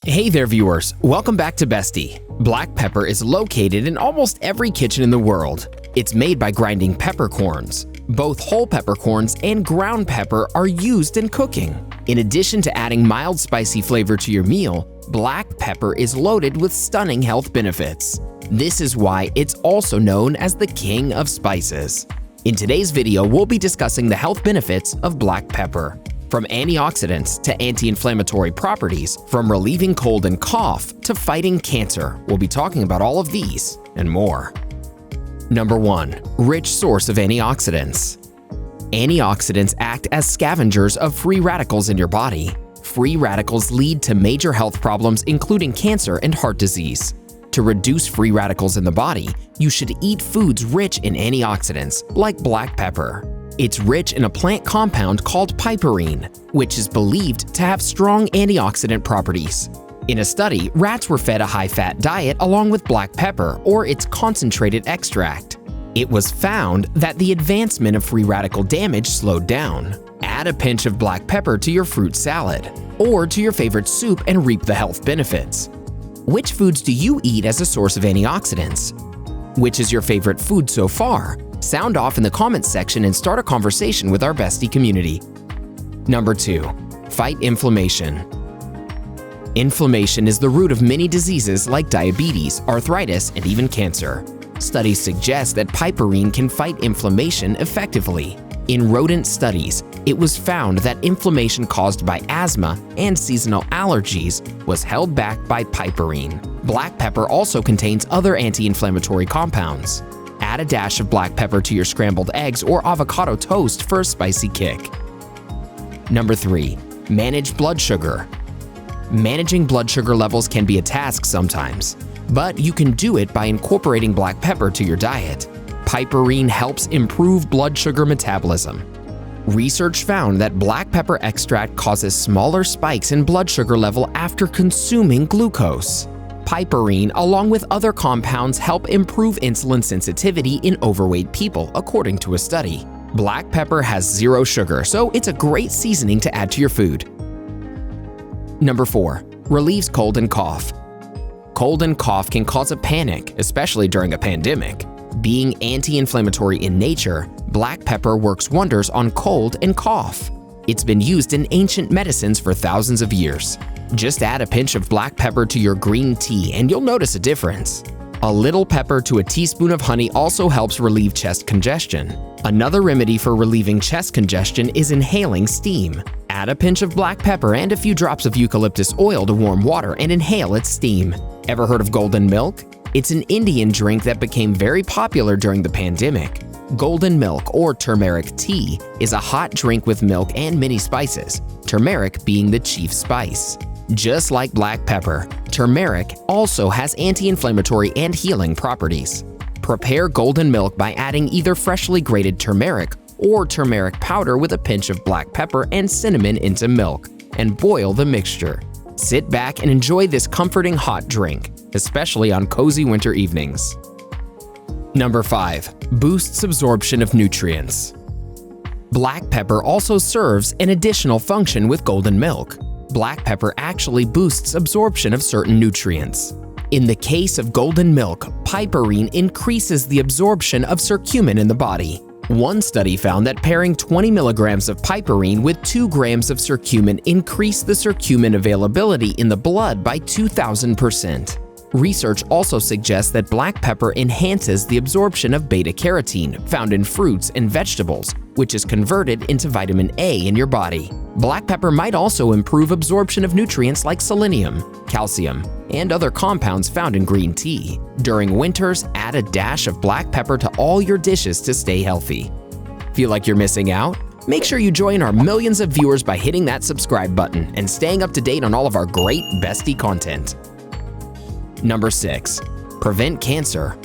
Hey there viewers, welcome back to Bestie. Black pepper is located in almost every kitchen in the world. It's made by grinding peppercorns. Both whole peppercorns and ground pepper are used in cooking. In addition to adding mild spicy flavor to your meal, black pepper is loaded with stunning health benefits. This is why it's also known as the king of spices. In today's video, we'll be discussing the health benefits of black pepper. From antioxidants to anti-inflammatory properties, from relieving cold and cough to fighting cancer, we'll be talking about all of these and more. Number 1. Rich source of antioxidants. Antioxidants act as scavengers of free radicals in your body. Free radicals lead to major health problems including cancer and heart disease. To reduce free radicals in the body, you should eat foods rich in antioxidants, like black pepper. It's rich in a plant compound called piperine, which is believed to have strong antioxidant properties. In a study, rats were fed a high-fat diet along with black pepper or its concentrated extract. It was found that the advancement of free radical damage slowed down. Add a pinch of black pepper to your fruit salad or to your favorite soup and reap the health benefits. Which foods do you eat as a source of antioxidants? Which is your favorite food so far? Sound off in the comments section and start a conversation with our Bestie community. Number 2. Fight inflammation. Inflammation is the root of many diseases like diabetes, arthritis, and even cancer. Studies suggest that piperine can fight inflammation effectively. In rodent studies, it was found that inflammation caused by asthma and seasonal allergies was held back by piperine. Black pepper also contains other anti-inflammatory compounds. Add a dash of black pepper to your scrambled eggs or avocado toast for a spicy kick. Number 3. Manage blood sugar. Managing blood sugar levels can be a task sometimes, but you can do it by incorporating black pepper to your diet. Piperine helps improve blood sugar metabolism. Research found that black pepper extract causes smaller spikes in blood sugar level after consuming glucose. Piperine, along with other compounds, help improve insulin sensitivity in overweight people, according to a study. Black pepper has zero sugar, so it's a great seasoning to add to your food. Number 4. Relieves cold and cough. Cold and cough can cause a panic, especially during a pandemic. Being anti-inflammatory in nature, black pepper works wonders on cold and cough. It's been used in ancient medicines for thousands of years. Just add a pinch of black pepper to your green tea and you'll notice a difference. A little pepper to a teaspoon of honey also helps relieve chest congestion. Another remedy for relieving chest congestion is inhaling steam. Add a pinch of black pepper and a few drops of eucalyptus oil to warm water and inhale its steam. Ever heard of golden milk? It's an Indian drink that became very popular during the pandemic. Golden milk, or turmeric tea, is a hot drink with milk and many spices, turmeric being the chief spice. Just like black pepper, turmeric also has anti-inflammatory and healing properties. Prepare golden milk by adding either freshly grated turmeric or turmeric powder with a pinch of black pepper and cinnamon into milk, and boil the mixture. Sit back and enjoy this comforting hot drink, especially on cozy winter evenings. Number 5. Boosts absorption of nutrients. Black pepper also serves an additional function with golden milk. Black pepper actually boosts absorption of certain nutrients. In the case of golden milk, piperine increases the absorption of curcumin in the body. One study found that pairing 20 milligrams of piperine with 2 grams of curcumin increased the curcumin availability in the blood by 2,000%. Research also suggests that black pepper enhances the absorption of beta-carotene found in fruits and vegetables, which is converted into vitamin A in your body. Black pepper might also improve absorption of nutrients like selenium, calcium, and other compounds found in green tea. During winters, add a dash of black pepper to all your dishes to stay healthy. Feel like you're missing out? Make sure you join our millions of viewers by hitting that subscribe button and staying up to date on all of our great Bestie content. Number 6. Prevent cancer.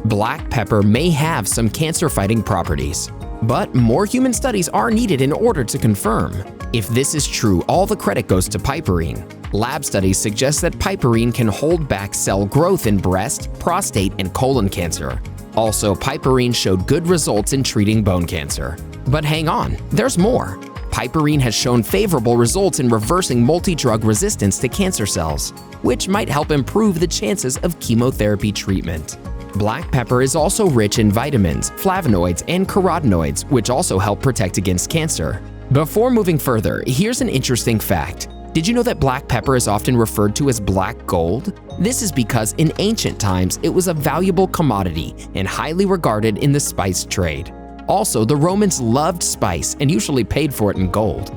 Black pepper may have some cancer-fighting properties, but more human studies are needed in order to confirm. If this is true, all the credit goes to piperine. Lab studies suggest that piperine can hold back cell growth in breast, prostate, and colon cancer. Also, piperine showed good results in treating bone cancer. But hang on, there's more. Piperine has shown favorable results in reversing multi-drug resistance to cancer cells, which might help improve the chances of chemotherapy treatment. Black pepper is also rich in vitamins, flavonoids, and carotenoids, which also help protect against cancer. Before moving further, here's an interesting fact. Did you know that black pepper is often referred to as black gold? This is because in ancient times, it was a valuable commodity and highly regarded in the spice trade. Also, the Romans loved spice and usually paid for it in gold.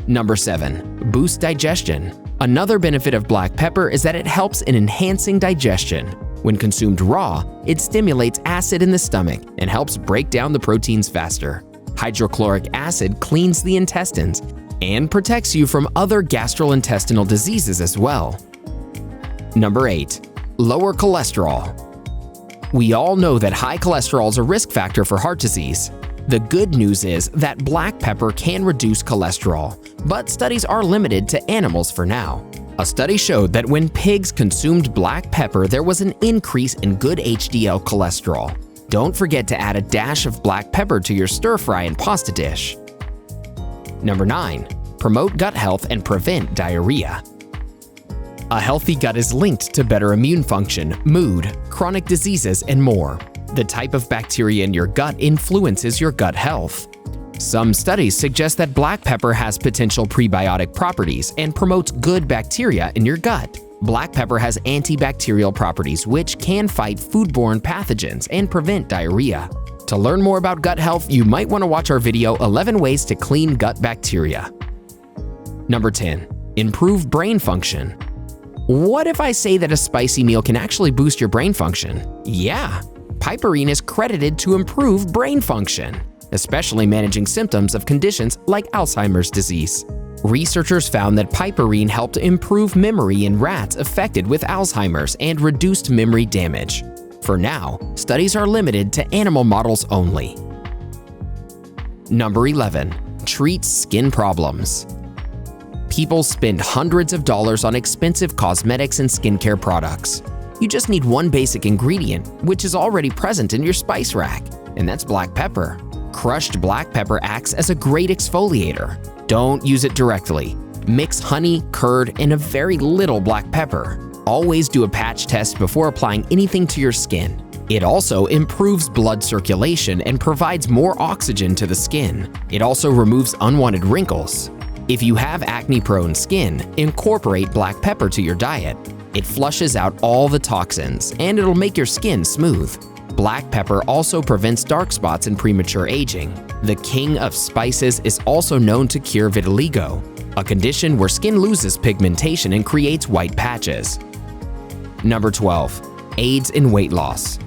Number 7. Boost digestion. Another benefit of black pepper is that it helps in enhancing digestion. When consumed raw, it stimulates acid in the stomach and helps break down the proteins faster. Hydrochloric acid cleans the intestines and protects you from other gastrointestinal diseases as well. Number 8. Lower cholesterol. We all know that high cholesterol is a risk factor for heart disease. The good news is that black pepper can reduce cholesterol, but studies are limited to animals for now. A study showed that when pigs consumed black pepper, there was an increase in good HDL cholesterol. Don't forget to add a dash of black pepper to your stir-fry and pasta dish. Number 9. Promote gut health and prevent diarrhea. A healthy gut is linked to better immune function, mood, chronic diseases, and more. The type of bacteria in your gut influences your gut health. Some studies suggest that black pepper has potential prebiotic properties and promotes good bacteria in your gut. Black pepper has antibacterial properties which can fight foodborne pathogens and prevent diarrhea. To learn more about gut health, you might want to watch our video 11 Ways to Clean Gut Bacteria. Number 10. Improve brain function. What if I say that a spicy meal can actually boost your brain function? Yeah, piperine is credited to improve brain function, especially managing symptoms of conditions like Alzheimer's disease. Researchers found that piperine helped improve memory in rats affected with Alzheimer's and reduced memory damage. For now, studies are limited to animal models only. Number 11. Treats skin problems. People spend hundreds of dollars on expensive cosmetics and skincare products. You just need one basic ingredient, which is already present in your spice rack, and that's black pepper. Crushed black pepper acts as a great exfoliator. Don't use it directly. Mix honey, curd, and a very little black pepper. Always do a patch test before applying anything to your skin. It also improves blood circulation and provides more oxygen to the skin. It also removes unwanted wrinkles. If you have acne-prone skin, incorporate black pepper to your diet. It flushes out all the toxins, and it'll make your skin smooth. Black pepper also prevents dark spots and premature aging. The king of spices is also known to cure vitiligo, a condition where skin loses pigmentation and creates white patches. Number 12. Aids in weight loss.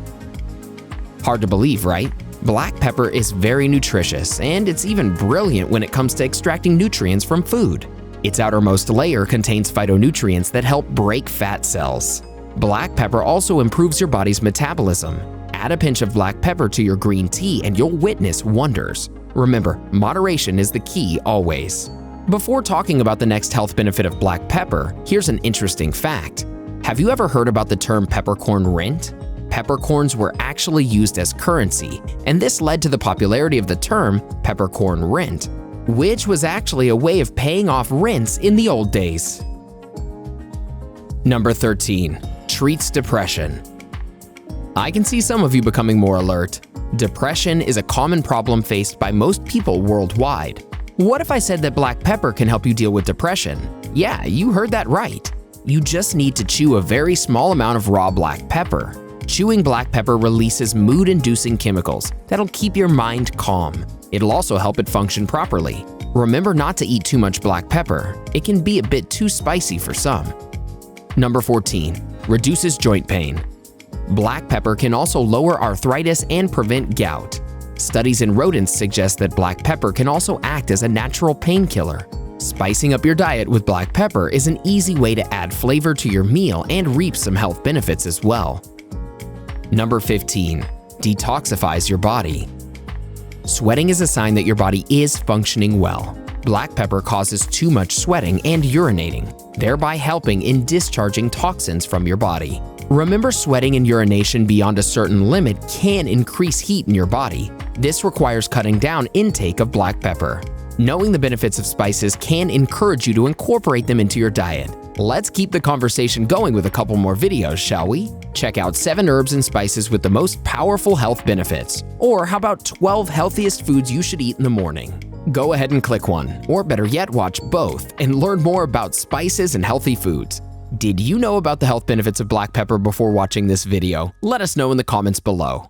Hard to believe, right? Black pepper is very nutritious, and it's even brilliant when it comes to extracting nutrients from food. Its outermost layer contains phytonutrients that help break fat cells. Black pepper also improves your body's metabolism. Add a pinch of black pepper to your green tea and you'll witness wonders. Remember, moderation is the key always. Before talking about the next health benefit of black pepper, here's an interesting fact. Have you ever heard about the term peppercorn rent? Peppercorns were actually used as currency, and this led to the popularity of the term peppercorn rent, which was actually a way of paying off rents in the old days. Number 13. Treats depression. I can see some of you becoming more alert. Depression is a common problem faced by most people worldwide. What if I said that black pepper can help you deal with depression? Yeah, you heard that right. You just need to chew a very small amount of raw black pepper. Chewing black pepper releases mood-inducing chemicals that'll keep your mind calm. It'll also help it function properly. Remember not to eat too much black pepper. It can be a bit too spicy for some. Number 14. Reduces joint pain. Black pepper can also lower arthritis and prevent gout. Studies in rodents suggest that black pepper can also act as a natural painkiller. Spicing up your diet with black pepper is an easy way to add flavor to your meal and reap some health benefits as well. Number 15. Detoxifies your body. Sweating is a sign that your body is functioning well. Black pepper causes too much sweating and urinating, thereby helping in discharging toxins from your body. Remember, sweating and urination beyond a certain limit can increase heat in your body. This requires cutting down intake of black pepper. Knowing the benefits of spices can encourage you to incorporate them into your diet. Let's keep the conversation going with a couple more videos, shall we? Check out 7 herbs and spices with the most powerful health benefits. Or how about 12 healthiest foods you should eat in the morning? Go ahead and click one, or better yet, watch both and learn more about spices and healthy foods. Did you know about the health benefits of black pepper before watching this video? Let us know in the comments below.